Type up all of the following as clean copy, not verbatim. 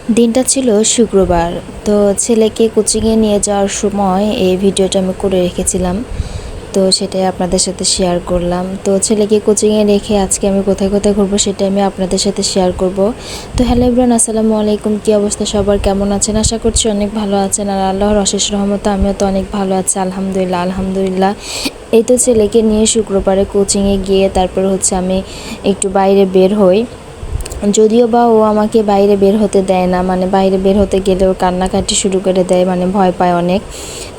দিনটা ছিল শুক্রবার। তো ছেলেকে কোচিংয়ে নিয়ে যাওয়ার সময় এই ভিডিওটা আমি করে রেখেছিলাম। তো সেটাই আপনাদের সাথে শেয়ার করলাম। তো ছেলেকে কোচিংয়ে রেখে আজকে আমি কোথায় কোথায় ঘুরবো সেটা আমি আপনাদের সাথে শেয়ার করব। তো হ্যালো এভরিওয়ান, আসসালামু আলাইকুম। কী অবস্থা সবার, কেমন আছেন? আশা করছি অনেক ভালো আছেন। আর আল্লাহর অশেষ রহমতে আমিও তো অনেক ভালো আছি, আলহামদুলিল্লাহ আলহামদুলিল্লাহ। এই তো ছেলেকে নিয়ে শুক্রবারে কোচিংয়ে গিয়ে তারপর হচ্ছে আমি একটু বাইরে বের হই। যদিও বা ও আমাকে বাইরে বের হতে দেয় না, মানে বাইরে বের হতে গেলে ও কান্নাকাটি শুরু করে দেয়, মানে ভয় পায় অনেক।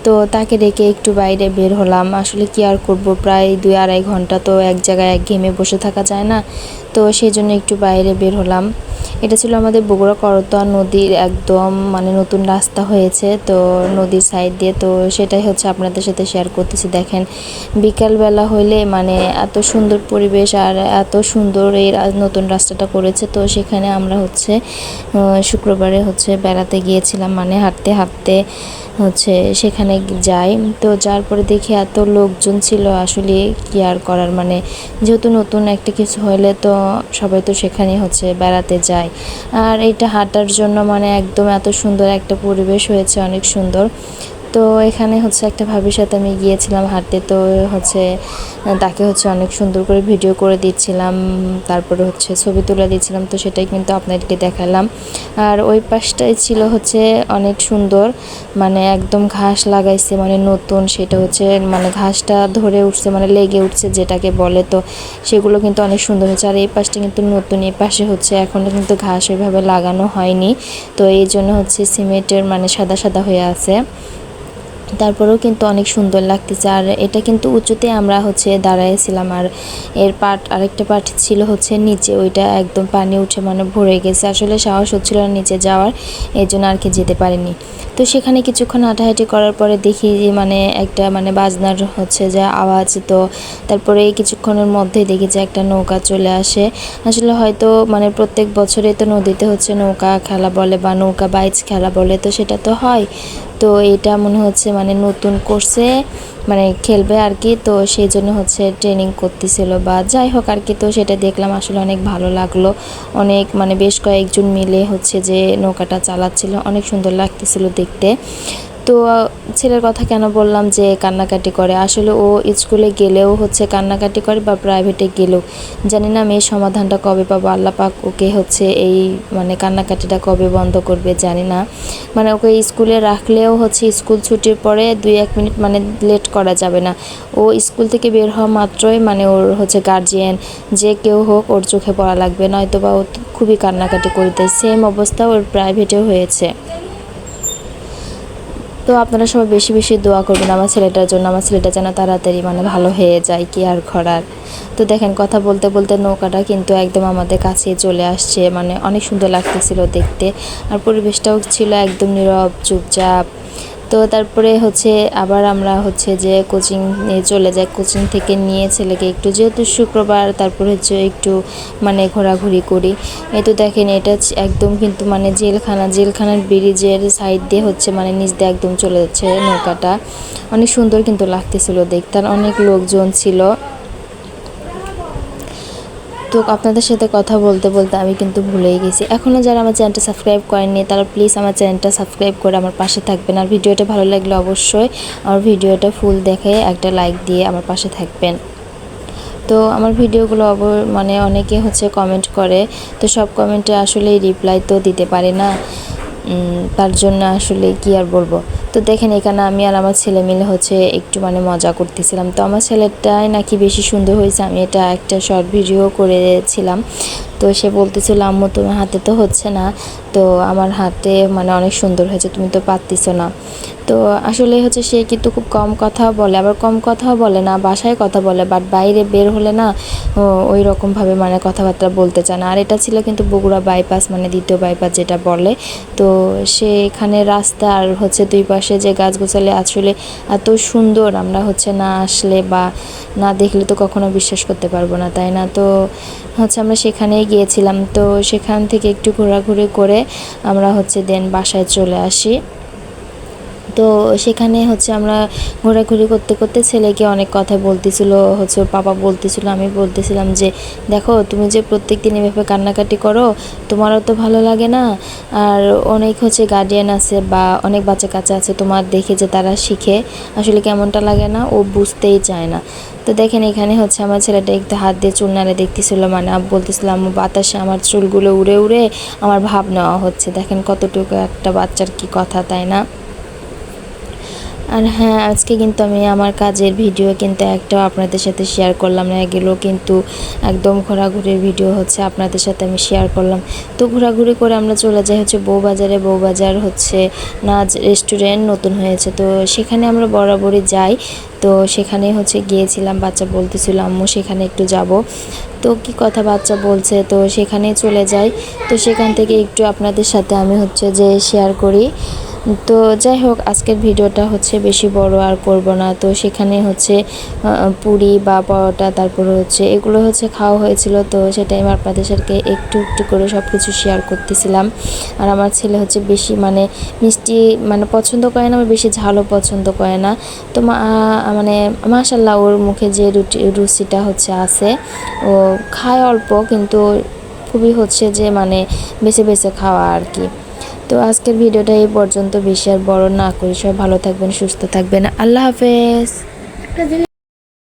তো তাকে রেখে একটু বাইরে বের হলাম। আসলে কি আর করব, প্রায় 2-2.5 ঘন্টা তো এক জায়গায় একঘেয়েমে বসে থাকা যায় না। তো সেই জন্য একটু বাইরে বের হলাম। এটা ছিল আমাদের বগুড়া করতোয়া নদীর একদম মানে নতুন রাস্তা হয়েছে তো নদীর সাইড দিয়ে। তো সেটাই হচ্ছে আপনাদের সাথে শেয়ার করতেছি। দেখেন বিকালবেলা হইলে মানে এত সুন্দর পরিবেশ আর এত সুন্দর এই নতুন রাস্তাটা করেছে। তো সেখানে আমরা হচ্ছে শুক্রবারে হচ্ছে বেড়াতে গিয়েছিলাম, মানে হাঁটতে হাঁটতে হচ্ছে সেখানে যাই। তো যার পরে দেখি এত লোকজন ছিল, আসলে কি আর করার, মানে যেহেতু নতুন একটা কিছু হলে তো সবাই তো সেখানে হচ্ছে বেড়াতে যায়। আর এটা হাঁটার জন্য মানে একদম এত সুন্দর একটা পরিবেশ হয়েছে, অনেক সুন্দর। তো এখানে হচ্ছে একটা ভাবির সাথে আমি গিয়েছিলাম হাঁটতে। তো হচ্ছে তাকে হচ্ছে অনেক সুন্দর করে ভিডিও করে দিচ্ছিলাম, তারপরে হচ্ছে ছবি তুলে দিচ্ছিলাম। তো সেটাই কিন্তু আপনাদেরকে দেখালাম। আর ওই পাশটাই ছিল হচ্ছে অনেক সুন্দর, মানে একদম ঘাস লাগাইছে, মানে নতুন, সেটা হচ্ছে মানে ঘাসটা ধরে উঠছে, মানে লেগে উঠছে যেটাকে বলে। তো সেগুলো কিন্তু অনেক সুন্দর হচ্ছে। আর এই পাশটা কিন্তু নতুন, এই পাশে হচ্ছে এখনও কিন্তু ঘাস ওইভাবে লাগানো হয়নি। তো এই জন্য হচ্ছে সিমেন্টের মানে সাদা সাদা হয়ে আছে, তারপরেও কিন্তু অনেক সুন্দর লাগতেছে। আর এটা কিন্তু উঁচুতে আমরা হচ্ছে দাঁড়াইছিলাম। আর আরেকটা পার্ট ছিল হচ্ছে নিচে, ওইটা একদম পানি উঠে মানে ভরে গেছে, আসলে সাহস হচ্ছিল না নিচে যাওয়ার, এই জন্য আর কি যেতে পারিনি। তো সেখানে কিছুক্ষণ হাঁটাহাঁটি করার পরে দেখি যে মানে একটা মানে বাজনার হচ্ছে যে আওয়াজ। তো তারপরে কিছুক্ষণের মধ্যেই দেখি যে একটা নৌকা চলে আসে। আসলে হয়তো মানে প্রত্যেক বছরে তো নদীতে হচ্ছে নৌকা খেলা বলে বা নৌকা বাইচ খেলা বলে, তো সেটা তো হয়। তো এটা মনে হচ্ছে মানে নতুন করছে, মানে খেলবে আর কি। তো সেই জন্য হচ্ছে ট্রেনিং করতেছিল বা যাই হোক আর কি। তো সেটা দেখলাম, আসলে অনেক ভালো লাগলো। অনেক মানে বেশ কয়েকজন মিলে হচ্ছে যে নৌকাটা চালাচ্ছিল, অনেক সুন্দর লাগতেছিল দেখতে। তো ছেলের কথা কেন বললাম যে কান্নাকাটি করে, আসলে ও স্কুলে গেলেও হচ্ছে কান্নাকাটি করে বা প্রাইভেটে গেলেও, জানি না আমি এই সমাধানটা কবে পাবো। আল্লাহ পাক ওকে হচ্ছে এই মানে কান্নাকাটিটা কবে বন্ধ করবে জানি না। মানে ওকে স্কুলে রাখলেও হচ্ছে স্কুল ছুটির পরে 2-1 মিনিট মানে লেট করা যাবে না। ও স্কুল থেকে বের হওয়া মাত্রই মানে ওর হচ্ছে গার্জিয়ান যে কেউ হোক ওর চোখে পড়া লাগবে, নয়তো বা ও খুবই কান্নাকাটি করে দেয়। সেম অবস্থা ওর প্রাইভেটেও হয়েছে। তো আপনারা সবাই বেশি বেশি দোয়া করবেন আমার ছেলেটার জন্য, আমার ছেলেটা যেন তাড়াতাড়ি মানে ভালো হয়ে যায়, কি আর করার। তো দেখেন কথা বলতে বলতে নৌকাটা কিন্তু একদম আমাদের কাছে চলে আসছে, মানে অনেক সুন্দর লাগতেছিল দেখতে। আর পরিবেশটাও ছিল একদম নীরব চুপচাপ। তো তারপরে হচ্ছে আবার আমরা হচ্ছে যে কোচিং চলে যাই। কোচিং থেকে নিয়ে ছেলেকে একটু, যেহেতু শুক্রবার, তারপর হচ্ছে একটু মানে ঘোরাঘুরি করি। এই তো দেখেন এটা একদম কিন্তু মানে জেলখানার ব্রিজের সাইড দিয়ে হচ্ছে মানে নিচ দিয়ে একদম চলে যাচ্ছে নৌকাটা। অনেক সুন্দর কিন্তু লাগতেছিল দেখতে, আর অনেক লোকজন ছিল। তো আপনাদের সাথে কথা বলতে বলতে আমি কিন্তু ভুলেই গেছি। এখনও যারা আমার চ্যানেলটা সাবস্ক্রাইব করেননি তারা প্লিজ আমার চ্যানেলটা সাবস্ক্রাইব করে আমার পাশে থাকবেন। আর ভিডিওটা ভালো লাগলে অবশ্যই আমার ভিডিওটা ফুল দেখে একটা লাইক দিয়ে আমার পাশে থাকবেন। তো আমার ভিডিওগুলো মানে অনেকে হচ্ছে কমেন্ট করে, তো সব কমেন্টে আসলে রিপ্লাই তো দিতে পারে না, তার জন্য আসলে কি আর বলবো। তো দেখেন এখানে আমি আর আমার ছেলে মিলে হচ্ছে একটু মানে মজা করতেছিলাম। তো আমার ছেলেটাই নাকি বেশি সুন্দর হয়েছে, আমি এটা একটা শর্ট ভিডিও করেছিলাম। তো সে বলতেছিল আম্মু তোমার হাতে তো হচ্ছে না, তো আমার হাতে মানে অনেক সুন্দর হয়েছে, তুমি তো পারতেছো না। তো আসলে হচ্ছে সে কিন্তু খুব কম কথা বলে, আবার কম কথাও বলে না, বাসায় কথা বলে, বাট বাইরে বের হলে না ওই রকমভাবে মানে কথাবার্তা বলতে চায় না। আর এটা ছিল কিন্তু বগুড়া বাইপাস, মানে দ্বিতীয় বাইপাস যেটা বলে। তো সেখানে রাস্তা আর হচ্ছে দুই পাশে যে গাছগাছালি আসলে এত সুন্দর, আমরা হচ্ছে না আসলে বা না দেখলে তো কখনো বিশ্বাস করতে পারবো না, তাই না? তো হচ্ছে আমরা সেখানেই গিয়েছিলাম। তো সেখান থেকে একটু ঘোরাঘুরি করে আমরা হচ্ছে দেন বাসায় চলে আসি। তো সেখানে হচ্ছে আমরা ঘোরাঘুরি করতে করতে ছেলেকে অনেক কথা বলতেছিল, হচ্ছে ওর পাপা বলতেছিল, আমি বলতেছিলাম যে দেখো তুমি যে প্রত্যেক দিন এভাবে কান্নাকাটি করো, তোমারও তো ভালো লাগে না। আর অনেক হচ্ছে গার্ডিয়ান আছে বা অনেক বাচ্চা কাচ্চা আছে তোমার দেখে যে তারা শিখে, আসলে কেমনটা লাগে না, ও বুঝতেই চায় না। তো দেখেন এখানে হচ্ছে আমার ছেলেটা একটু হাত দিয়ে চুল নাড়ে দেখতেছিল, মানে বলতেছিলাম বাতাসে আমার চুলগুলো উড়ে উড়ে আমার ভাব নেওয়া হচ্ছে। দেখেন কতটুকু একটা বাচ্চার কি কথা, তাই না? আর হ্যাঁ, আজকে কিন্তু আমি আমার কাজের ভিডিও কিন্তু একটাও আপনাদের সাথে শেয়ার করলাম না, এগুলো কিন্তু একদম ঘোরাঘুরির ভিডিও হচ্ছে আপনাদের সাথে আমি শেয়ার করলাম। তো ঘোরাঘুরি করে আমরা চলে যাই হচ্ছে বউবাজারে। বউবাজার হচ্ছে নাজ রেস্টুরেন্ট নতুন হয়েছে, তো সেখানে আমরা বরাবরই যাই। তো সেখানে হচ্ছে গিয়েছিলাম, বাচ্চা বলতেছিল আম্মু সেখানে একটু যাব। তো কি কথা বাচ্চা বলছে, তো সেখানে চলে যাই। তো সেখান থেকে একটু আপনাদের সাথে আমি হচ্ছে যে শেয়ার করি। তো যাই হোক, আজকের ভিডিওটা হচ্ছে বেশি বড় আর করব না। তো সেখানে হচ্ছে পুরি বা পরোটা, তারপরে হচ্ছে এগুলো হচ্ছে খাওয়া হয়েছিল। তো সেটাই আমি আপনাদের সাথে একটু একটু করে সব কিছু শেয়ার করতেছিলাম। আর আমার ছেলে হচ্ছে বেশি মানে মিষ্টি মানে পছন্দ করে না, বেশি ঝালও পছন্দ করে না। তো মানে মাশাল্লাহ ওর মুখে যে রুচিটা হচ্ছে আছে, ও খায় অল্প, কিন্তু খুবই হচ্ছে যে মানে বেছে বেছে খাওয়া আর কি। তো আজকের ভিডিওটা এই পর্যন্ত, বেশি আর বড় না করি। সবাই ভালো থাকবেন, সুস্থ থাকবেন, আল্লাহ হাফেজ।